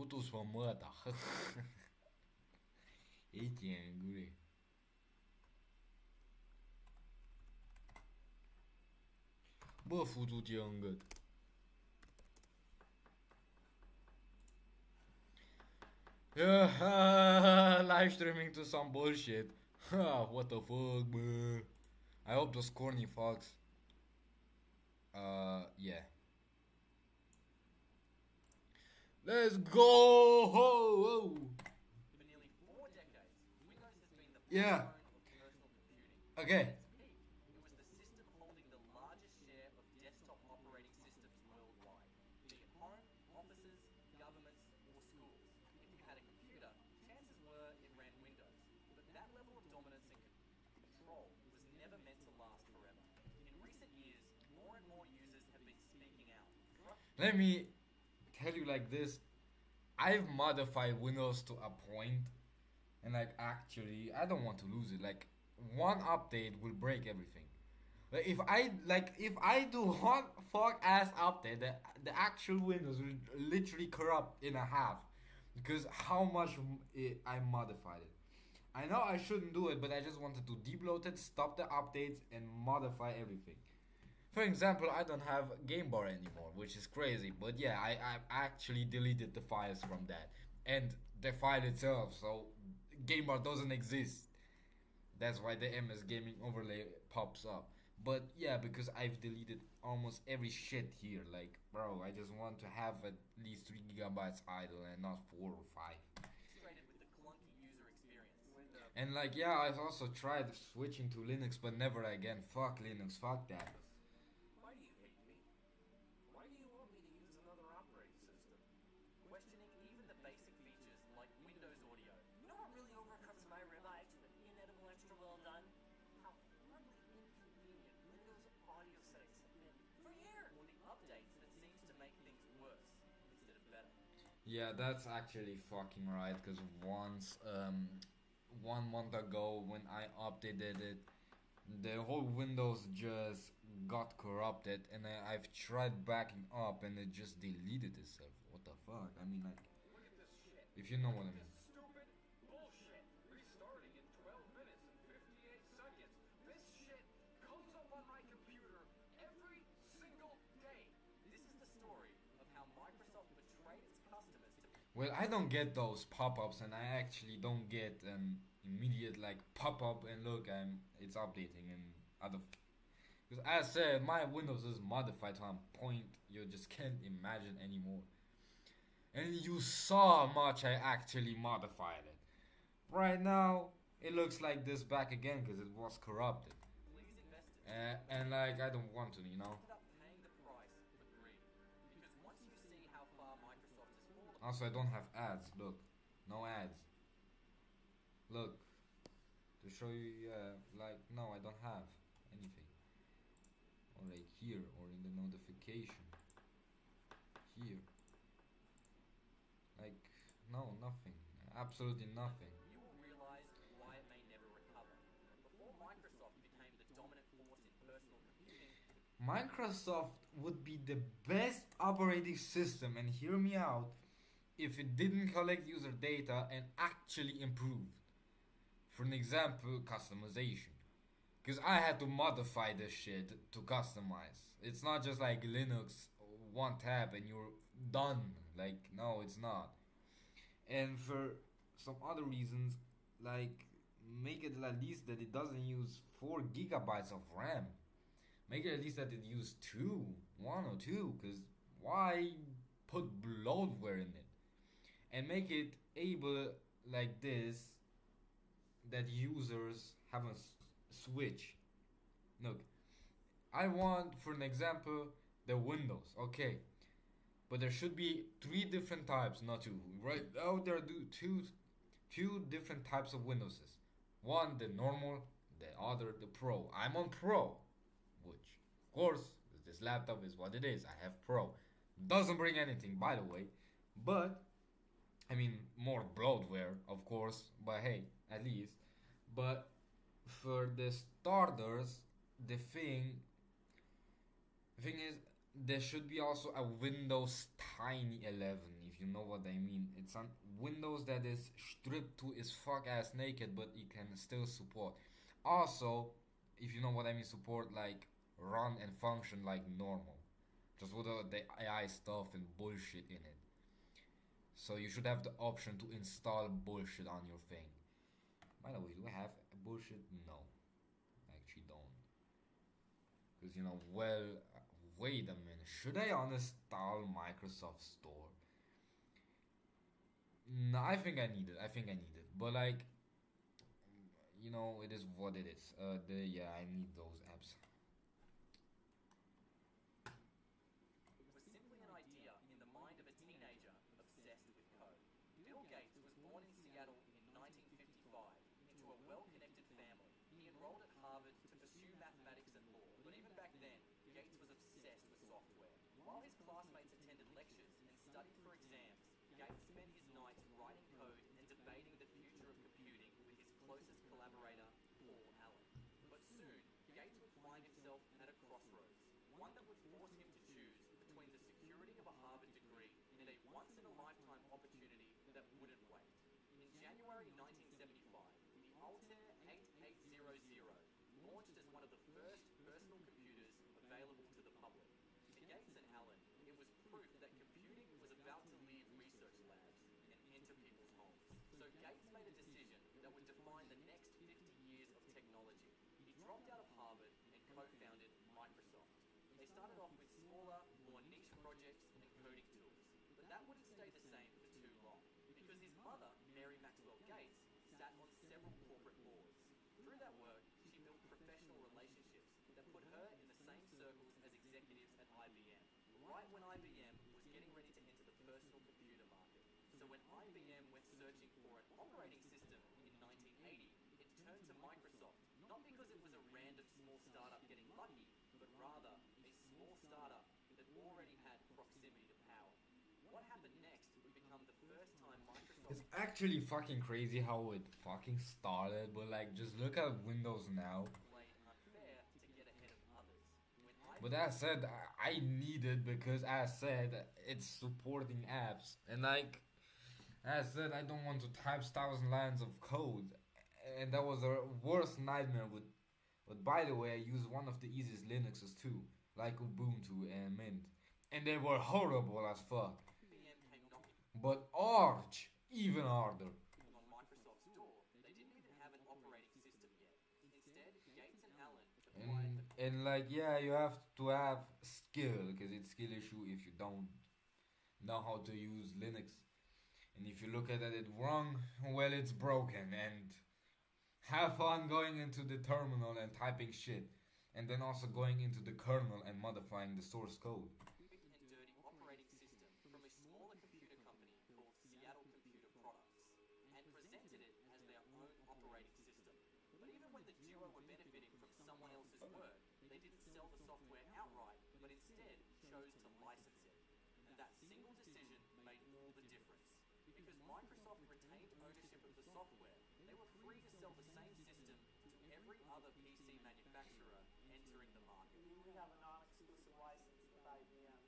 futus mă măta. Ești angry. Bă, futut-e în gât. Live streaming to some bullshit. What the fuck, bro? I hope those corny fucks. Yeah. Let's go! Ho, ho. For nearly 4 decades, Windows has been the Yeah. backbone of personal computing. Okay. At its peak, it was the system holding the largest share of desktop operating systems worldwide, be it home, offices, governments, or schools. If you had a computer, chances were it ran Windows. But that level of dominance and control was never meant to last forever. In recent years, more and more users have been speaking out. Let me tell you like this. I've modified Windows to a point, and like actually, I don't want to lose it. Like one update will break everything. If I do one fuck ass update, the actual Windows will literally corrupt in a half because how much I modified it. I know I shouldn't do it, but I just wanted to debloat it, stop the updates, and modify everything. For example, I don't have Game Bar anymore, which is crazy. But yeah, I actually deleted the files from that and the file itself, so Game Bar doesn't exist. That's why the MS Gaming overlay pops up. But yeah, because I've deleted almost every shit here. Like, bro, I just want to have at least 3 gigabytes idle and not 4 or 5. Frustrated with the clunky user experience. And like, yeah, I've also tried switching to Linux, but never again. Fuck Linux, fuck that. Why do you hate me? Why do you want me to use another operating system? Questioning even the basic features like Windows Audio. You know what really overcomes my ribeye to an inedible extra well done? How horribly inconvenient Windows audio settings have been for years. Or the updates that seems to make things worse instead of better. Yeah, that's actually fucking right. Because once, 1 month ago, when I updated it, the whole Windows just got corrupted, and I've tried backing up, and it just deleted itself. What the fuck? I mean, like, Look at this shit. if you know what I mean. Stupid bullshit. Restarting in 12 minutes and 58 seconds. This shit comes up on my computer every single day. This is the story of how Microsoft betrayed its customers to Well, I don't get those pop-ups, and I actually don't get an immediate like pop-up and look, it's updating and other. Because as I said, my Windows is modified to a point you just can't imagine anymore. And you saw how much I actually modified it. Right now, it looks like this back again because it was corrupted. please investors. And like I don't want to, you know. Ended up paying the price for greed. Because once you see how far Microsoft has fallen, Also, I don't have ads. Look, no ads. Look, to show you, like, no, I don't have anything. Or right here, or in the notification. Here. Like, no, nothing. Absolutely nothing. you will realize why it may never recover. Before Microsoft became the dominant force in personal computing, Microsoft would be the best operating system, and hear me out, if it didn't collect user data and actually improved. For an example, customization. Because I had to modify this shit to customize. It's not just like Linux, one tab and you're done. Like, no, it's not. And for some other reasons, like, make it at least that it doesn't use 4 gigabytes of RAM. Make it at least that it use 1 or 2. Because why put bloatware in it? And make it able like this that users have a switch. Look, I want, for an example, the Windows. Okay, but there should be 3 different types, not 2. Right now there are two different types of Windowses. One the normal, the other the Pro. I'm on Pro, which of course this laptop is what it is. I have Pro. Doesn't bring anything, by the way, but I mean more bloatware, of course. But hey, at least. But for the starters, the thing is, there should be also a Windows Tiny 11, if you know what I mean. It's on Windows that is stripped to its fuck ass naked, but it can still support. Also, if you know what I mean, support like run and function like normal, just without the AI stuff and bullshit in it. So you should have the option to install bullshit on your thing. By the way, do I have bullshit? No, I actually don't. Because, well, wait a minute. Should I uninstall Microsoft Store? No, I think I need it. I think I need it. But, like, it is what it is. Yeah, I need those apps. Was simply an idea in the mind of a teenager obsessed with code. Bill Gates was born in Seattle in 1955 into a well-connected family. He enrolled at Harvard to pursue mathematics and law, but even back then, Gates was obsessed with software. While his classmates attended lectures and studied for exams, Gates spent his nights writing code and debating the future of computing with his closest collaborator, Paul Allen. But soon, Gates would find himself at a crossroads, one that would force him to choose between the security of a Harvard degree and a once-in-a-lifetime opportunity that wouldn't wait. In January 1975, the Altair 8800 launched as one of the first personal computers available to the public. To Gates and Allen, it was proof that computing was about to leave research labs and enter people's homes. So Gates made a decision that would define the next 50 years of technology. He dropped out of Harvard and co-founded Microsoft. They started off with smaller, more niche projects and coding tools, but that wouldn't stay the same for too long, because his mother, Mary Maxwell Gates, sat on several corporate boards. Through that work, she built professional relationships that put her in the same circles as executives at IBM, right when IBM was getting ready to enter the personal computer market. So when IBM went searching for an operating system in 1980, it turned to Microsoft, not because it was a random small startup getting lucky, but rather a small startup that already had proximity to power. What happened next would become the first time Microsoft It's actually fucking crazy how it fucking started, but, like, just look at Windows now. played unfair to get ahead of others. When But as said, I need it because, as said, it's supporting apps. And, like, as said, I don't want to type 1,000 lines of code. And that was a worst nightmare with. But by the way, I use one of the easiest Linuxes too, like Ubuntu and Mint. And they were horrible as fuck. IBM came knocking But Arch, even harder. on Microsoft's door, they didn't even have an operating system yet. Instead, Gates and Allen acquired And like, yeah, you have to have skill, because it's skill issue if you don't know how to use Linux. And if you look at it wrong, well, it's broken. And have fun going into the terminal and typing shit. And then also going into the kernel and modifying the source code. quick and dirty operating system from a smaller computer company called Seattle Computer Products, and presented it as their own operating system. But even when the duo were benefiting from someone else's work, they didn't sell the software outright, but instead chose to license it. And that single decision made all the difference. Because Microsoft retained ownership of the software, they were free to sell the same system to every other PC manufacturer entering the market. We have a non-exclusive license with IBM.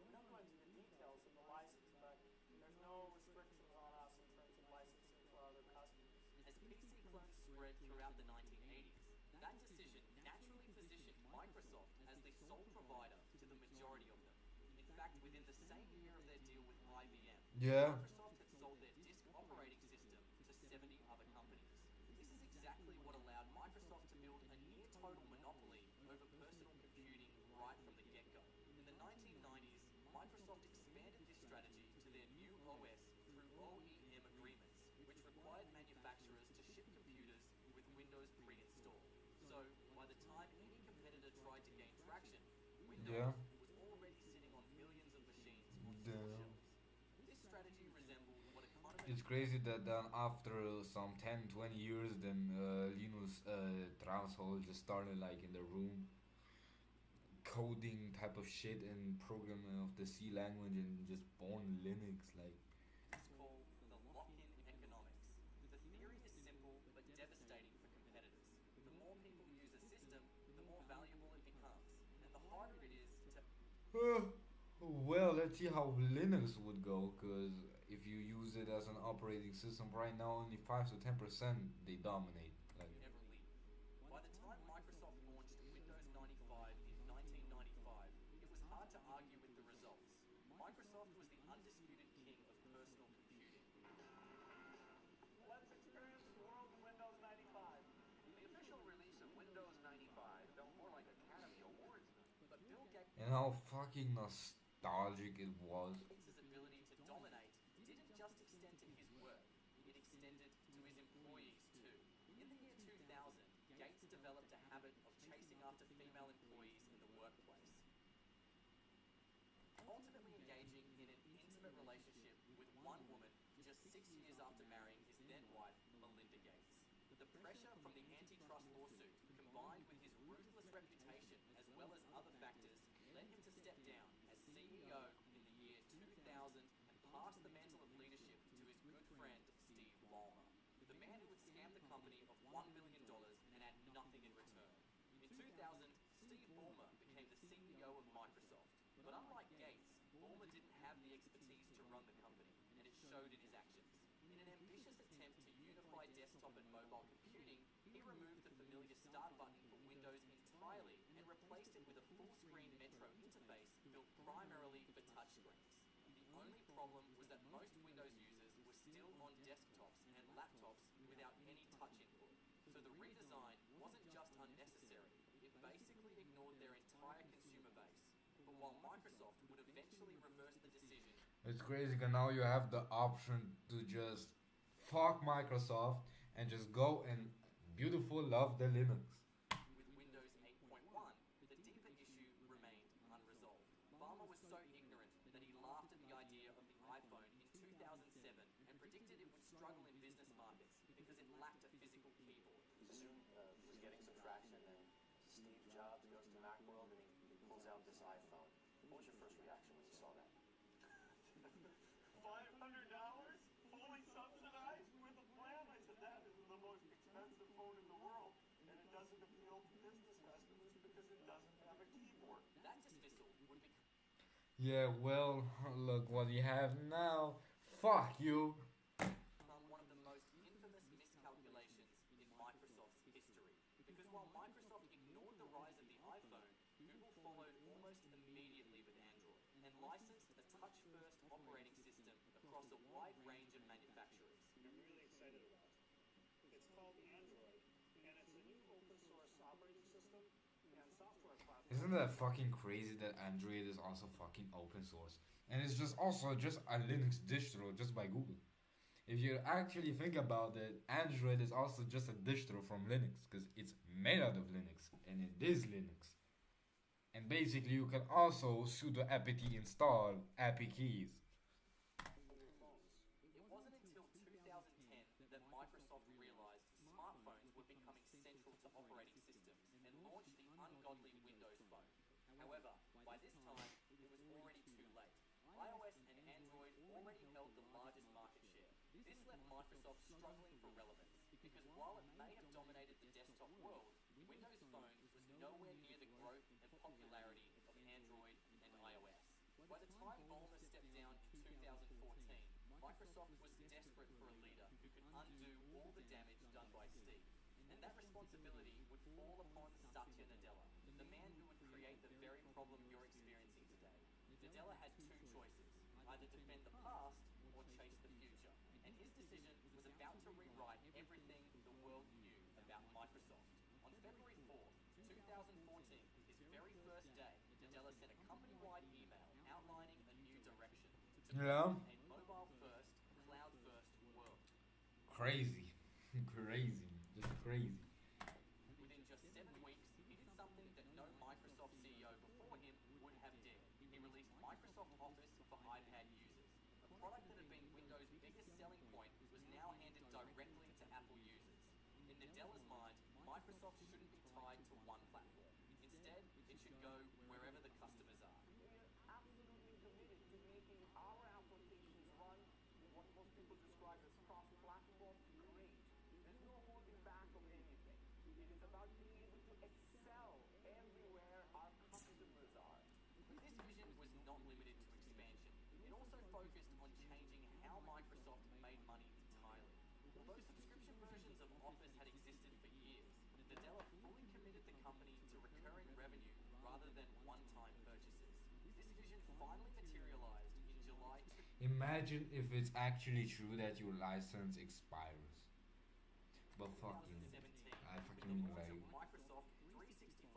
We don't go into the details of the license, but there's no restrictions on us in terms of licensing to our other customers. As PC clones spread throughout the 1980s, that decision naturally positioned Microsoft as the sole provider to the majority of them. In fact, within the same year of their deal with IBM, Yeah. Microsoft had sold their disk operating system to 70 other companies. This is exactly what allowed Microsoft to build a near total monopoly over personal computing right from the get-go. In the 1990s, Microsoft expanded this strategy to their new OS through OEM agreements, which required manufacturers to ship computers with Windows pre-installed. So, by the time any competitor tried to gain traction, Windows Yeah. was already sitting on millions of machines on store Yeah. shelves. This strategy resembled what economists It's crazy that then after some 10, 20 years, then Linus Torvalds just started like in the room coding type of shit and programming of the C language and just born Linux like. call the lock-in economics. The theory is simple but devastating for competitors. The more people use a system, the more valuable it becomes, and the harder it is to Well, let's see how Linux would go, because if you use it as an operating system right now, only 5 to 10% they dominate. Like, Ever leave. By the time Microsoft launched Windows 95 in 1995, it was hard to argue with the results. Microsoft was the undisputed king of personal computing. Let's experience the world in Windows 95. The official release of Windows 95 felt more like Academy Awards night. But Bill Gates' and how fucking nostalgic it was. ability to dominate didn't just extend to his work, it extended to his employees too. In the year 2000, Gates developed a habit of chasing after female employees in the workplace, ultimately engaging in an intimate relationship with one woman just 6 years after marrying his then wife, Melinda Gates. The pressure from the antitrust lawsuit, combined with his ruthless reputation as well as other factors, led him to step down as CEO in the year 2000 and pass the mantle of leadership to his good friend Steve Ballmer, the man who had scammed the company of $1 billion and had nothing in return. In 2000, Steve Ballmer became the CEO of Microsoft, but unlike Gates, Ballmer didn't have the expertise to run the company, and it showed in his actions. In an ambitious attempt to unify desktop and mobile computing, he removed the familiar Start button for Windows entirely and replaced it with a full-screen Metro interface built primarily for touchscreens. The only problem was that most Windows users were still on desktops and laptops without any touch input. So the redesign wasn't just unnecessary, it basically ignored their entire consumer base. But while Microsoft would eventually reverse the decision, It's crazy because now you have the option to just fuck Microsoft and just go and beautiful love the Linux. with Windows 8.1, the deeper issue remained unresolved. Ballmer was so ignorant that he laughed at the idea of the iPhone in 2007 and predicted it would struggle in business markets because it lacked a physical keyboard. Zoom was getting some traction, and Steve Jobs goes to Macworld and he pulls out this iPhone. What was your first reaction when you saw that? $500 fully subsidized with a plan. I said, that is the most expensive phone in the world, and it doesn't appeal to business customers because it doesn't have a keyboard. That dismissal would become Yeah, well, look what you have now. Fuck you. one of the most infamous miscalculations in Microsoft's history. Because while Microsoft ignored the rise of the iPhone, Google followed almost immediately with Android and licensed a touch-first operating system across a wide range of manufacturers. I'm really excited about it. It's called Android, and it's a new open source operating system and software platform. Isn't that fucking crazy that Android is also fucking open source? And it's just also just a Linux distro just by Google. If you actually think about it, Android is also just a distro from Linux because it's made out of Linux and it is Linux. And basically you can also sudo apt install api keys. It wasn't until 2010 that Microsoft realized smartphones were becoming central to operating systems and launched the ungodly Windows Phone. However, by this time, it was already too late. iOS and Android already held the largest market share. This left Microsoft struggling for relevance, because while it may have dominated the desktop world, Windows Phone was nowhere near the growth and popularity of Android and iOS. By the time Ballmer stepped down in 2014, Microsoft was desperate for a leader who could undo all the damage done by Steve. And that responsibility would fall upon Satya Nadella, the man who would create the very problem you're experiencing today. Nadella had two choices, either defend the past or chase the future. And his decision was about to rewrite everything the world knew about Microsoft. On February 4th, 2014, his very first day, Nadella sent a company-wide email outlining a new direction to Yeah. a mobile-first, cloud-first world. Crazy. Crazy. Just crazy. Within just 7 weeks, he did something that no Microsoft CEO before him would have dared. He released Microsoft Office for iPad users. A product that had been Windows' biggest selling point was now handed directly to Apple users. In Nadella's mind, Microsoft shouldn't be tied to one platform. Instead, it should go wherever the customers are. We are absolutely committed to making our applications run in what most people describe as cross-platform great. There's no holding back of anything. It is about being able to excel everywhere our customers are. This vision Office had existed for years, Nadella fully committed the company to recurring revenue rather than one-time purchases. This vision finally materialized in July Imagine if it's actually true that your license expires. But fucking, 2017 I with fucking the mean launch like, of Microsoft 365,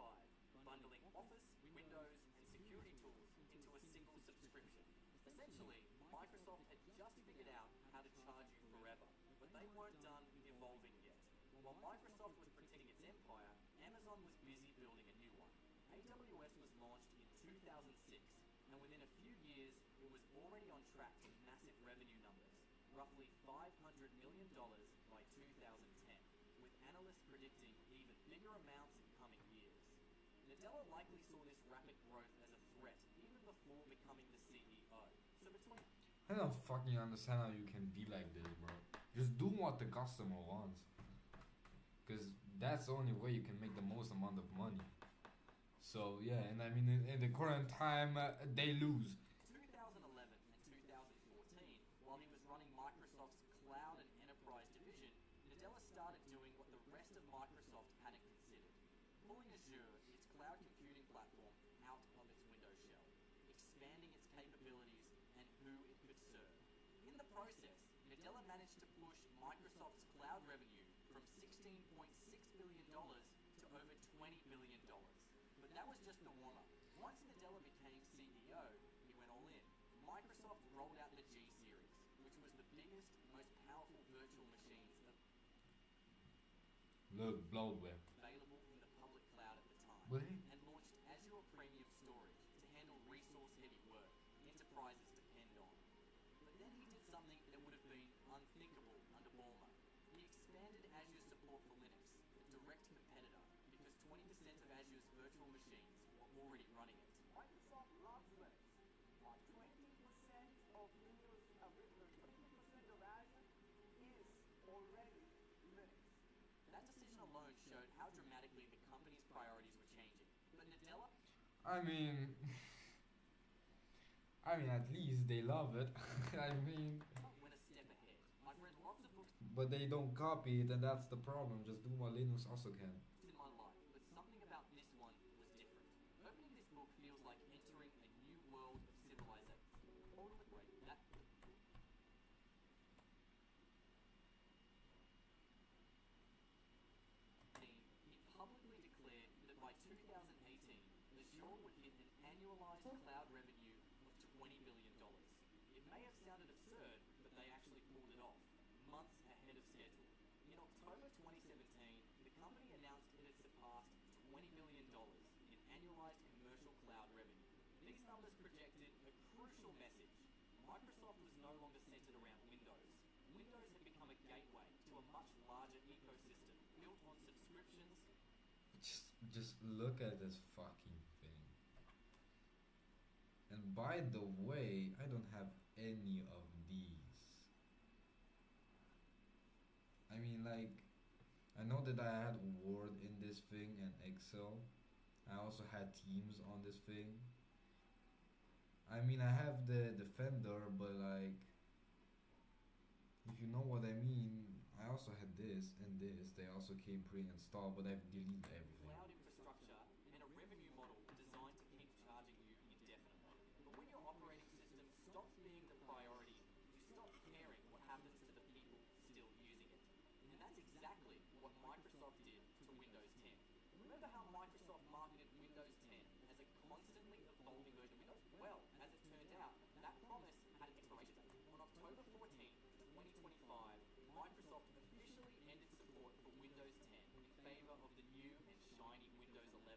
bundling Office, Windows, and security tools into a single subscription. Essentially, Microsoft had just figured out how to charge you forever, but they weren't done evolving yet. While Microsoft was protecting its empire, Amazon was busy building a new one. AWS was launched in 2006, and within a few years, it was already on track to massive revenue numbers, roughly $500 million by 2010, with analysts predicting even bigger amounts in coming years. Nadella likely saw this rapid growth as a threat even before becoming the CEO. So between I don't fucking understand how you can be like this, bro. Just do what the customer wants. Because that's the only way you can make the most amount of money. So, yeah, and I mean, in the current time, they lose. 2011 and 2014, while he was running Microsoft's cloud and enterprise division, Nadella started doing what the rest of Microsoft hadn't considered, pulling Azure, its cloud computing platform, out of its Windows shell, expanding its capabilities and who it could serve. In the process, Nadella managed to push Microsoft's cloud revenue from $16.6 billion to over $20 billion. But that was just the warm-up. Once Nadella became CEO, he went all in. Microsoft rolled out the G Series, which was the biggest, most powerful virtual machines Look, bloatware. available in the public cloud at the time, But hey, and launched Azure Premium Storage to handle resource-heavy work enterprises depend on. But then he did something that would have been unthinkable under Ballmer. He expanded Azure support for Linux, a direct competitor, because 20% of Azure's virtual machines were already running it. Microsoft loves Linux. 20% of Windows, 20% of Azure is already Linux. That decision alone showed how dramatically the company's priorities were changing. But Nadella I mean, at least they love it. I mean, went a step ahead. I've read lots of books but they don't copy it, and that's the problem. Just do what Linux also can. in my life, but something about this one was different. Opening this book feels like entering a new world of civilization. Right, that he publicly declared that by 2018, Azure would hit an annualized cloud revenue of $20 billion. It may have sounded absurd, but they actually pulled it off, months ahead of schedule. In October 2017, the company announced it had surpassed $20 billion in annualized commercial cloud revenue. These numbers projected a crucial message. Microsoft was no longer centered around Windows. Windows had become a gateway to a much larger ecosystem built on subscriptions, Just look at this fucking thing. And by the way, I don't have any of these. I mean, like, I know that I had Word in this thing and Excel. I also had Teams on this thing. I mean, I have the Defender, but like, if you know what I mean, I also had this and this. They also came pre-installed, but I've deleted everything. cloud infrastructure, and a revenue model designed to keep charging you indefinitely. But when your operating system stops being the priority, you stop caring what happens to the people still using it. And that's exactly what Microsoft did to Windows 10. Remember how Microsoft marketed Windows 10 as a constantly evolving version of Windows? Well, as it turned out, that promise had an expiration date. On October 14, 2025, Microsoft officially ended support for Windows 10 in favor of the new and shiny Windows 11.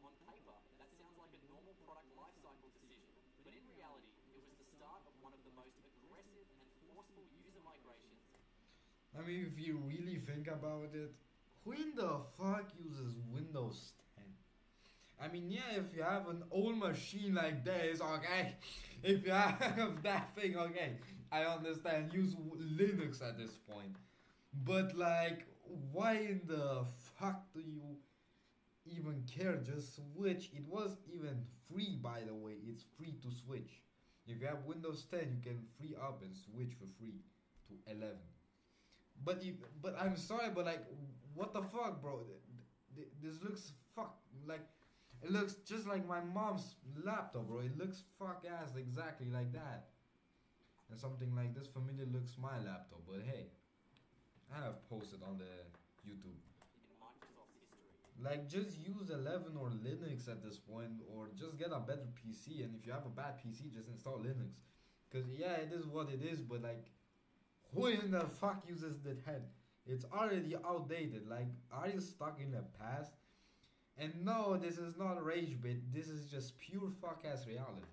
On paper, that sounds like a normal product lifecycle decision, but in reality, it was the start of one of the most aggressive and forceful user migrations. I mean, if you really think about it, who in the fuck uses Windows 10? I mean, yeah, if you have an old machine like this, okay. If you have that thing, okay. I understand. Use Linux at this point. But, like, why in the fuck do you even care? Just switch. It was even free, by the way. It's free to switch. If you have Windows 10, you can free up and switch for free to 11. but I'm sorry, but like, what the fuck, bro? This looks fuck like, it looks just like my mom's laptop, bro. It looks fuck ass exactly like that. And something like this familiar looks my laptop, but hey, I have posted on the YouTube. in Microsoft's history. Like, just use 11 or Linux at this point, or just get a better PC. And if you have a bad PC, just install Linux. Cause yeah, it is what it is. But like, who in the fuck uses the 10? It's already outdated. Like, are you stuck in the past? And no, this is not rage bait. This is just pure fuck ass reality.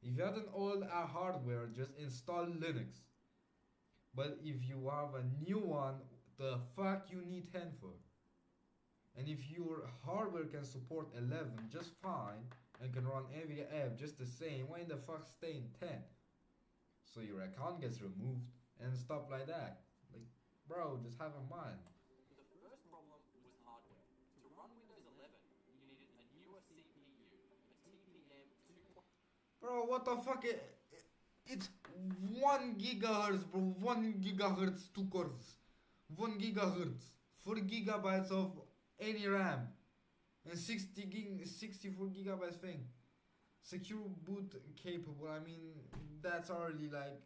If you have an old hardware, just install Linux. But if you have a new one, the fuck you need 10 for? And if your hardware can support 11 just fine and can run every app just the same, why in the fuck stay in 10? So your account gets removed and stuff like that. Like, bro, just have a mind. The first problem was hardware. To run Windows 11, you needed a newer CPU, a TPM 2. Bro, what the fuck? It's 1 gigahertz, bro. 1 gigahertz, 2 cores. 1 gigahertz. 4 gigabytes of any RAM. And 64 gigabytes thing. Secure boot capable. I mean, that's already like,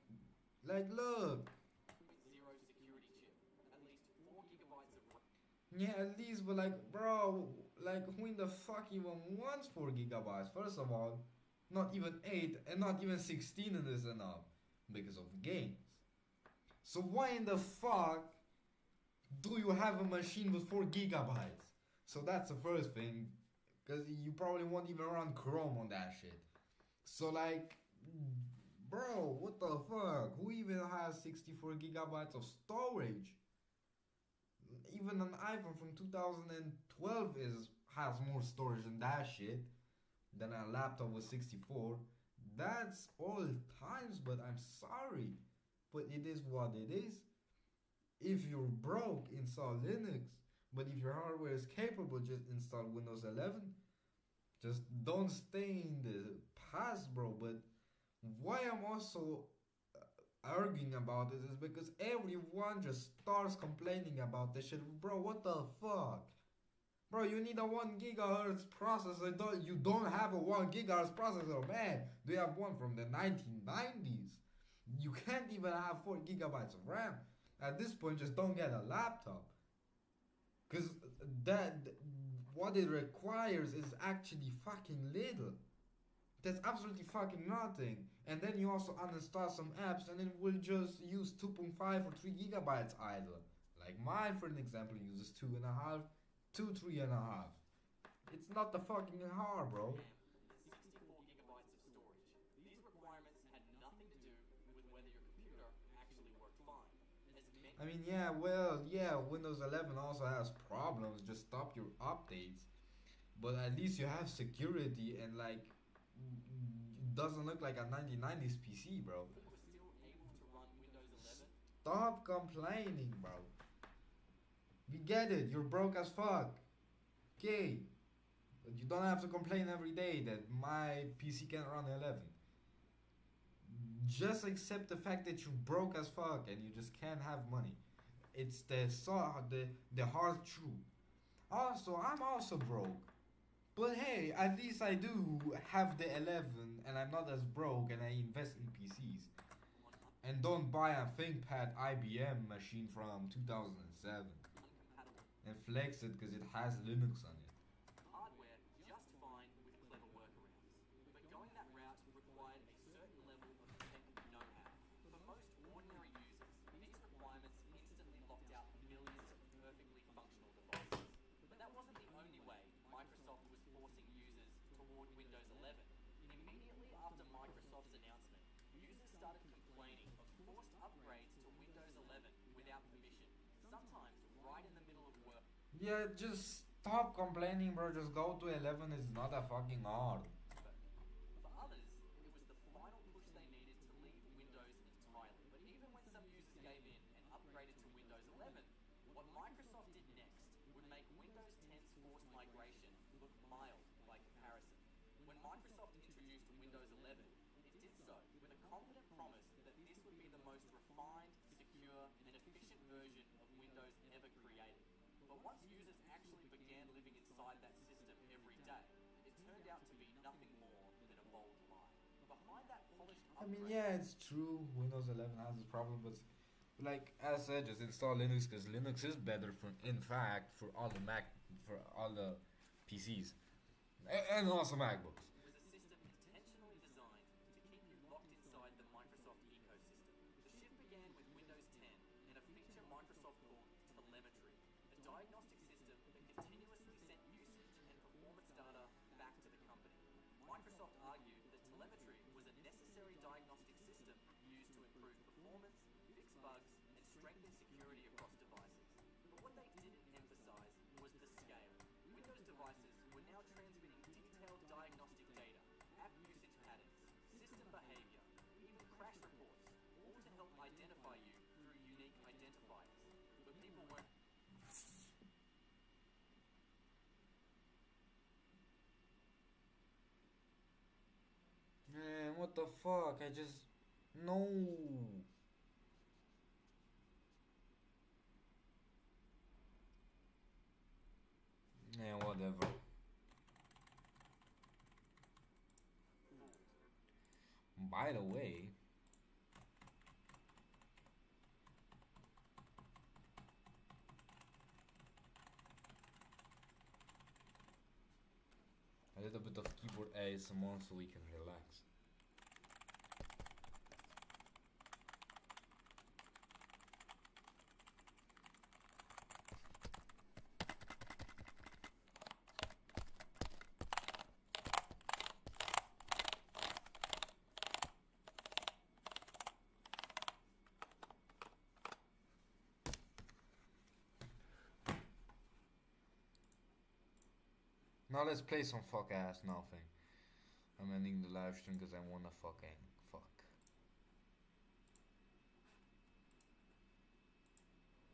look. Zero security chip. At least 4 gigabytes of RAM. Yeah, at least, but like, bro, like, who in the fuck even wants 4 gigabytes? First of all, not even 8 and not even 16 is enough because of games. So why in the fuck do you have a machine with 4 gigabytes? So that's the first thing, because you probably won't even run Chrome on that shit. So like, bro, what the fuck? Who even has 64 gigabytes of storage? Even an iPhone from 2012 has more storage than that shit, than a laptop with 64. That's old times, but I'm sorry, but it is what it is. If you're broke, install Linux. But if your hardware is capable, just install Windows 11. Just don't stay in the past, bro. But why I'm also arguing about this is because everyone just starts complaining about this shit. Bro, what the fuck? Bro, you need a 1 gigahertz processor. You don't have a 1 gigahertz processor, man. Do you have one from the 1990s? You can't even have 4 gigabytes of RAM. At this point, just don't get a laptop. Because what it requires is actually fucking little. That's absolutely fucking nothing. And then you also uninstall some apps and it will just use 2.5 or 3 gigabytes idle. Like mine, for an example, uses 2.5, 3.5. It's not the fucking hard, bro. And 64 gigabytes of storage. These requirements had nothing to do with whether your computer actually worked fine. As many I mean, yeah, well, yeah, Windows 11 also has problems. Just stop your updates. But at least you have security and like, it doesn't look like a 1990s PC, bro. people were still able to run Windows 11. Stop complaining, bro. We get it, you're broke as fuck. Okay. But you don't have to complain every day that my PC can't run 11. Just accept the fact that you're broke as fuck and you just can't have money. It's the hard truth. Also, I'm also broke. But hey, at least I do have the 11 and I'm not as broke and I invest in PCs. And don't buy a ThinkPad IBM machine from 2007 Uncompatible. and flex it because it has Linux on it. Hardware just fine with clever workarounds. But going that route required a certain level of tech know-how. For most ordinary users, these requirements instantly locked out millions of perfectly functional devices. But that wasn't the only way Microsoft was forcing users toward Windows 11. Immediately after Microsoft's announcement, users started complaining of forced upgrades to Windows 11 without permission, sometimes right in the middle of work. Yeah, just stop complaining, bro. Just go to 11. It's not that fucking hard. For others, it was the final push they needed to leave Windows entirely. But even when some users gave in and upgraded to Windows 11, what Microsoft did next would make Windows 10's forced migration look mild by comparison. When Microsoft introduced Windows 11, it did so with a confident promise that this would be the most refined, secure, and once users actually began living inside that system every day, it turned out to be nothing more than a bold lie. Behind that polished I mean, upgrade, yeah, it's true. Windows 11 has this problem, but like as I said, just install Linux because Linux is better for, in fact, for all the for all the PCs, and also MacBooks. was a system intentionally designed to keep you locked inside the Microsoft ecosystem. The shift began with Windows 10 and a feature Microsoft called telemetry, a diagnostic system that continuously sent usage and performance data back to the company. Microsoft argued that telemetry was a necessary diagnostic system used to improve performance, fix bugs, and strengthen security across devices. But what they didn't emphasize was the scale. Windows devices were now transmitting detailed diagnostic data, app usage patterns, system behavior, even crash reports, all to help identify you through unique identifiers. But people weren't. Man, what the fuck? I just no. Yeah, whatever. By the way, a little bit of keyboard ASMR so we can relax. Now let's play some fuck ass nothing. I'm ending the live stream because I wanna fuck in.